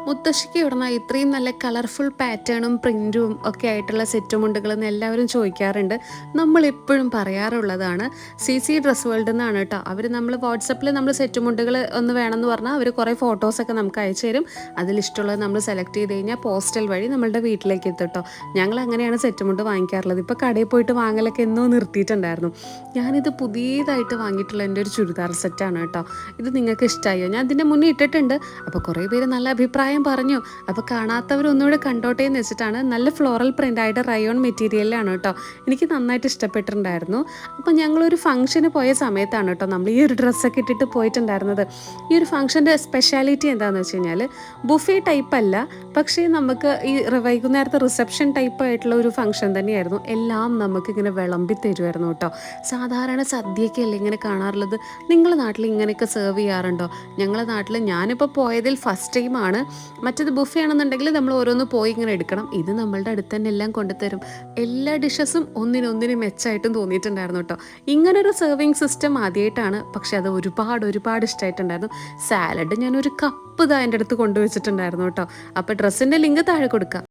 മുത്തശ്ശിക്ക് ഇവിടുന്ന് ഇത്രയും നല്ല കളർഫുൾ പാറ്റേണും പ്രിൻറ്റും ഒക്കെ ആയിട്ടുള്ള സെറ്റ് മുണ്ടുകളെന്ന് എല്ലാവരും ചോദിക്കാറുണ്ട്. നമ്മളെപ്പോഴും പറയാറുള്ളതാണ് സി സി ഡ്രസ് വേൾഡ് എന്നാണ് കേട്ടോ. അവർ നമ്മൾ വാട്സപ്പിൽ നമ്മൾ സെറ്റ് മുണ്ടുകൾ ഒന്ന് വേണമെന്ന് പറഞ്ഞാൽ അവർ കുറേ ഫോട്ടോസൊക്കെ നമുക്ക് അയച്ചു തരും. അതിലിഷ്ടമുള്ളത് നമ്മൾ സെലക്ട് ചെയ്ത് കഴിഞ്ഞാൽ പോസ്റ്റൽ വഴി നമ്മളുടെ വീട്ടിലേക്ക് എത്തും കേട്ടോ. ഞങ്ങൾ അങ്ങനെയാണ് സെറ്റ് മുണ്ട് വാങ്ങിക്കാറുള്ളത്. ഇപ്പോൾ കടയിൽ പോയിട്ട് വാങ്ങലൊക്കെ എന്നോ നിർത്തിയിട്ടുണ്ടായിരുന്നു. ഞാനിത് പുതിയതായിട്ട് വാങ്ങിയിട്ടുള്ള എൻ്റെ ഒരു ചുരിദാർ സെറ്റാണ് കേട്ടോ. ഇത് നിങ്ങൾക്ക് ഇഷ്ടമായോ? ഞാൻ ഇതിൻ്റെ മുന്നേ ഇട്ടിട്ടുണ്ട്. അപ്പോൾ കുറേ പേര് നല്ല അഭിപ്രായം പറഞ്ഞു. അപ്പോൾ കാണാത്തവർ ഒന്നുകൂടെ കണ്ടോട്ടെ എന്ന് വെച്ചിട്ടാണ്. നല്ല ഫ്ലോറൽ പ്രിൻ്റ് ആയിട്ട് റയോൺ മെറ്റീരിയലാണ് കേട്ടോ. എനിക്ക് നന്നായിട്ട് ഇഷ്ടപ്പെട്ടിട്ടുണ്ടായിരുന്നു. അപ്പോൾ ഞങ്ങളൊരു ഫംഗ്ഷന് പോയ സമയത്താണ് കേട്ടോ നമ്മൾ ഈ ഒരു ഡ്രസ്സൊക്കെ ഇട്ടിട്ട് പോയിട്ടുണ്ടായിരുന്നത്. ഈ ഒരു ഫംഗ്ഷൻ്റെ സ്പെഷ്യാലിറ്റി എന്താണെന്ന് വെച്ച് കഴിഞ്ഞാൽ ബുഫേ ടൈപ്പ് അല്ല, പക്ഷേ നമുക്ക് ഈ വൈകുന്നേരത്തെ റിസപ്ഷൻ ടൈപ്പ് ആയിട്ടുള്ള ഒരു ഫംഗ്ഷൻ തന്നെയായിരുന്നു. എല്ലാം നമുക്കിങ്ങനെ വിളമ്പി തരുമായിരുന്നു കേട്ടോ. സാധാരണ സദ്യയൊക്കെയല്ലേ ഇങ്ങനെ കാണാറുള്ളത്. നിങ്ങളുടെ നാട്ടിൽ ഇങ്ങനെയൊക്കെ സെർവ് ചെയ്യാറുണ്ടോ? ഞങ്ങളുടെ നാട്ടിൽ ഞാനിപ്പോൾ പോയതിൽ ഫസ്റ്റ് ടൈമാണ്. മറ്റത് ബുഫേ ആണെന്നുണ്ടെങ്കിൽ നമ്മൾ ഓരോന്ന് പോയി ഇങ്ങനെ എടുക്കണം. ഇത് നമ്മളുടെ അടുത്ത് തന്നെ എല്ലാം കൊണ്ടുതരും. എല്ലാ ഡിഷസും ഒന്നിനൊന്നിനും മെച്ചമായിട്ടും തോന്നിയിട്ടുണ്ടായിരുന്നു കേട്ടോ. ഇങ്ങനൊരു സെർവിങ് സിസ്റ്റം ആദ്യമായിട്ടാണ്, പക്ഷെ അത് ഒരുപാട് ഇഷ്ടമായിട്ടുണ്ടായിരുന്നു. സാലഡ് ഞാനൊരു കപ്പ് ഇതാ എൻ്റെ അടുത്ത് കൊണ്ടുവച്ചിട്ടുണ്ടായിരുന്നു കേട്ടോ. അപ്പോൾ ഡ്രസ്സിൻ്റെ ലിങ്ക് താഴെ കൊടുക്കാം.